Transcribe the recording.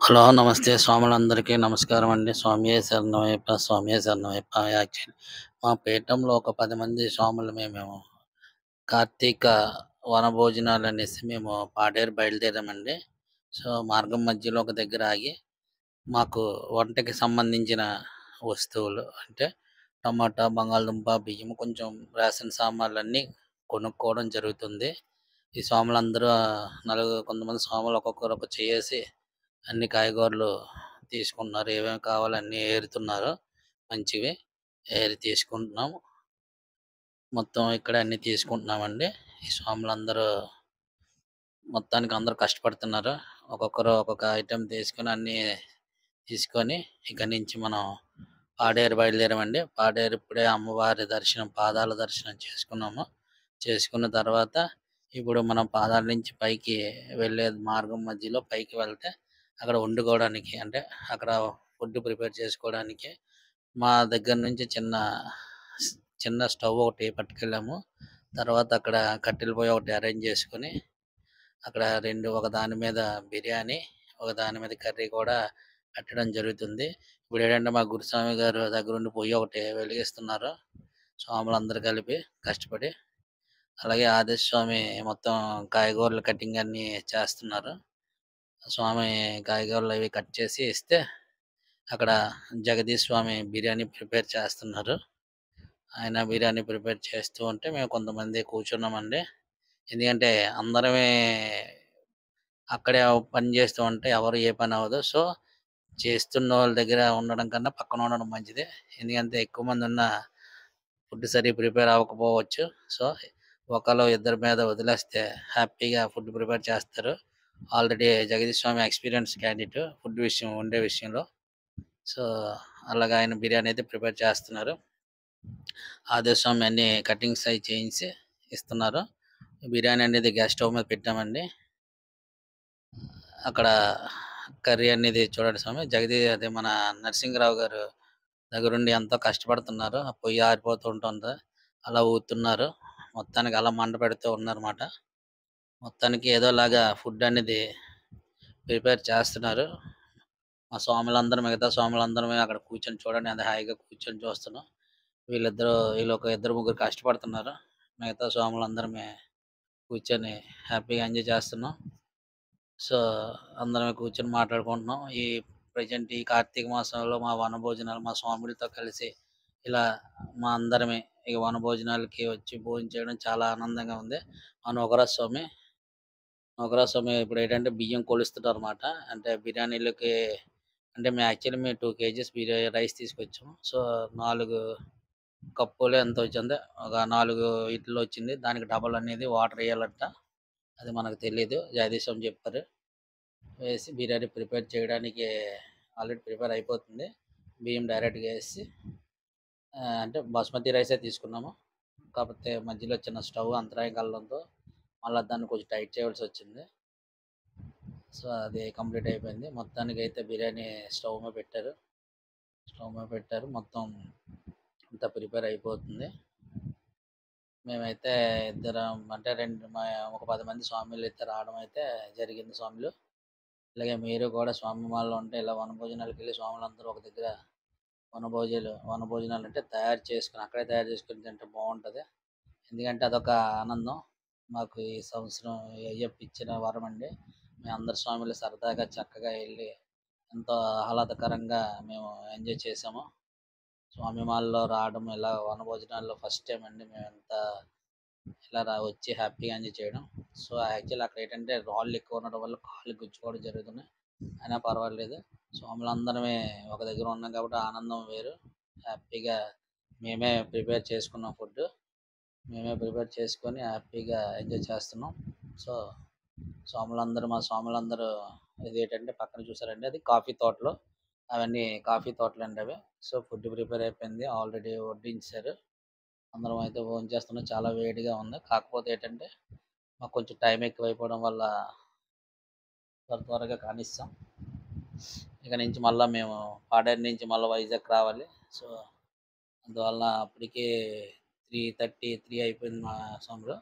Hello! నమస్తే స్వాములందరికీ నమస్కారం అండి. స్వామియే శరణమయ్యప్ప, స్వామియే శరణమయ్యప్ప. యాక్చువల్లీ మా పీఠంలో ఒక 10 మంది స్వాములు మేము కార్తీక వనభోజనాలనేసి మేము పాడేరు బయలుదేరామండి. సో, మార్గం మధ్యలో ఒక దగ్గర ఆగి మాకు వంటకి సంబంధించిన వస్తువులు అంటే టమాటా, బంగాళదుంప, బియ్యం, కొంచెం రేషన్ సామాన్లన్నీ కొనుక్కోవడం జరుగుతుంది. ఈ స్వాములందరూ కొంతమంది స్వాములు ఒక్కొక్కరు ఒక చెయ్యేసి అన్ని కాయగూరలు తీసుకుంటున్నారు. ఏమేమి కావాలో అన్నీ ఏరుతున్నారు మంచివి. ఏరి తీసుకుంటున్నాం. మొత్తం ఇక్కడే అన్నీ తీసుకుంటున్నామండి. ఈ స్వాములందరూ మొత్తానికి అందరూ కష్టపడుతున్నారు. ఒక్కొక్కరు ఒక్కొక్క ఐటెమ్ తీసుకొని అన్నీ తీసుకొని ఇక్కడి నుంచి మనం పాడేరు బయలుదేరామండి. పాడేరు ఇప్పుడే అమ్మవారి దర్శనం, పాదాల దర్శనం చేసుకున్నాము. చేసుకున్న తర్వాత ఇప్పుడు మనం పాదాల నుంచి పైకి వెళ్ళే మార్గం మధ్యలో పైకి వెళ్తే అక్కడ వండుకోవడానికి అంటే అక్కడ ఫుడ్ ప్రిపేర్ చేసుకోవడానికి మా దగ్గర నుంచి చిన్న స్టవ్ ఒకటి పట్టుకెళ్ళాము. తర్వాత అక్కడ కట్టెల పొయ్యి ఒకటి అరేంజ్ చేసుకొని అక్కడ ఒక దాని మీద బిర్యానీ, ఒక దాని మీద కర్రీ కూడా పెట్టడం జరుగుతుంది. ఇప్పుడు ఏంటంటే మా గురుస్వామి గారు దగ్గరుండి పొయ్యి ఒకటి వెలిగిస్తున్నారు. స్వాములందరూ కలిపి కష్టపడి. అలాగే ఆదిశ్ స్వామి మొత్తం కాయగూరల కటింగ్ అన్నీ చేస్తున్నారు. స్వామి కాయగూరలు అవి కట్ చేసి ఇస్తే అక్కడ జగదీష్ స్వామి బిర్యానీ ప్రిపేర్ చేస్తున్నారు. ఆయన బిర్యానీ ప్రిపేర్ చేస్తూ ఉంటే మేము కొంతమంది కూర్చున్నామండి. ఎందుకంటే అందరమే అక్కడే పని చేస్తూ ఉంటే ఎవరు ఏ పని అవ్వదు. సో, చేస్తున్నోళ్ళ దగ్గర ఉండడం కన్నా పక్కన ఉండడం మంచిది. ఎందుకంటే ఎక్కువ మంది ఉన్న ఫుడ్ సరిగ్గా ప్రిపేర్ అవ్వకపోవచ్చు. సో, ఒకళ్ళు ఇద్దరి మీద వదిలేస్తే హ్యాపీగా ఫుడ్ ప్రిపేర్ చేస్తారు. ఆల్రెడీ జగదీష్ స్వామి ఎక్స్‌పీరియన్స్ క్యాండిడేట్ వండే విషయంలో. సో, అలాగా ఆయన బిర్యానీ అయితే ప్రిపేర్ చేస్తున్నారు. ఆదిశ్ స్వామి అన్ని కటింగ్స్ అయి చేయించి ఇస్తున్నారు. బిర్యానీ అనేది గ్యాస్ స్టవ్ మీద పెట్టామండి. అక్కడ కర్రీ అనేది చూడండి స్వామి అదే మన నరసింహరావు గారు దగ్గరుండి ఎంతో కష్టపడుతున్నారు. ఆ పొయ్యి ఆరిపోతూ ఉంటుంది. అలా ఊతున్నారు. మొత్తానికి అలా మంట పెడుతూ ఉన్నారన్నమాట. మొత్తానికి ఏదోలాగా ఫుడ్ అనేది ప్రిపేర్ చేస్తున్నారు. మా స్వాములందరం మిగతా స్వాములందరమే అక్కడ కూర్చొని చూడండి ఎంత హాయిగా కూర్చొని చూస్తున్నాం. వీళ్ళొక ఇద్దరు ముగ్గురు కష్టపడుతున్నారు. మిగతా స్వాములందరమే కూర్చొని హ్యాపీగా ఎంజాయ్ చేస్తున్నాం. సో, అందరం కూర్చొని మాట్లాడుకుంటున్నాం. ఈ కార్తీక మాసంలో మా వనభోజనాలు మా స్వాములతో కలిసి ఇలా మా అందరమే ఈ వనభోజనాలకి వచ్చి భోంచేయడం చాలా ఆనందంగా ఉంది. మా నూకరాజు స్వామి ఇప్పుడేంటంటే బియ్యం కొలుస్తున్నారన్నమాట. అంటే బిర్యానీలకి అంటే మేము 2 కేజీస్ రైస్ తీసుకొచ్చాము. సో, 4 కప్పులో ఎంతో వచ్చిందో ఒక 4 ఇడ్లీలొచ్చింది. దానికి డబల్ అనేది వాటర్ ఎయ్యాలంట. అది మనకు తెలీదు. జగదీష్ స్వామి చెప్పారు. వేసి బిర్యానీ ప్రిపేర్ చేయడానికి ఆల్రెడీ ప్రిపేర్ అయిపోతుంది. బియ్యం డైరెక్ట్‌గా ఏసి అంటే బాస్మతి రైసే తీసుకున్నాము. కాకపోతే మధ్యలో చిన్న స్టవ్ అంతరాయం కలగడంతో మళ్ళా దాన్ని కొంచెం టైట్ చేయవలసొచ్చింది. సో, అది కంప్లీట్ అయిపోయింది. మొత్తానికైతే బిర్యానీ స్టవ్ మీద పెట్టారు. మొత్తం అంతా ప్రిపేర్ అయిపోతుంది. మేమైతే ఇద్దరం అంటే ఒక 10 మంది స్వాములైతే రావడం అయితే జరిగింది స్వాములు. అలాగే మీరు కూడా స్వామి మాలలో ఉంటే ఇలా వనభోజనాలకెళ్ళి స్వాములందరూ ఒక దగ్గర వనభోజనాలంటే అక్కడే తయారు చేసుకొని తింటే బావుంటది. ఎందుకంటే అదొక ఆనందం. మాకు ఈ సంవత్సరం అయ్యప్ప ఇచ్చిన వరమండి. మేమందరు స్వాములు సరదాగా చక్కగా ఎళ్లి ఎంతో ఆహ్లాదకరంగా మేము ఎంజాయ్ చేసాము. స్వామి మాలలో రావడం ఇలా వనభోజనాల్లో ఫస్ట్ టైమ్ అండి మేమంతా ఇలా వచ్చి హ్యాపీగా ఎంజాయ్ చేయడం. సో, యాక్చువల్లీ అక్కడ ఏంటంటే రాళ్ళు ఎక్కువ ఉండడం వల్ల కాళ్ళు గుచ్చుకోవడం జరుగుతున్నాయి. అయినా పర్వాలేదు. స్వాములందరమే ఒక దగ్గర ఉన్నాం కాబట్టి ఆనందం వేరు. హ్యాపీగా మేమే ప్రిపేర్ చేసుకున్నాం ఫుడ్డు. మేమే ప్రిపేర్ చేసుకొని హ్యాపీగా ఎంజాయ్ చేస్తున్నాం. సో, మా స్వాములందరూ ఇదేంటంటే పక్కన చూసారండి అది కాఫీ తోటలు. అవన్నీ కాఫీ తోటలండి అవి. సో, ఫుడ్ ప్రిపేర్ అయిపోయింది. ఆల్రెడీ వడ్డించేశారు. అందరం అయితే భోంచేస్తున్నాం. చాలా వేడిగా ఉంది. కాకపోతే ఏంటంటే మాకు కొంచెం టైం ఎక్కువైపోవడం వల్ల త్వరగా కానిచ్చాం. ఇక నుంచి మళ్ళా మేము పాడేరు నుంచి మళ్ళా వైజాగ్ రావాలి. సో, అందువల్ల అప్పటికే 3:33 అయిపోయింది మా సమయంలో.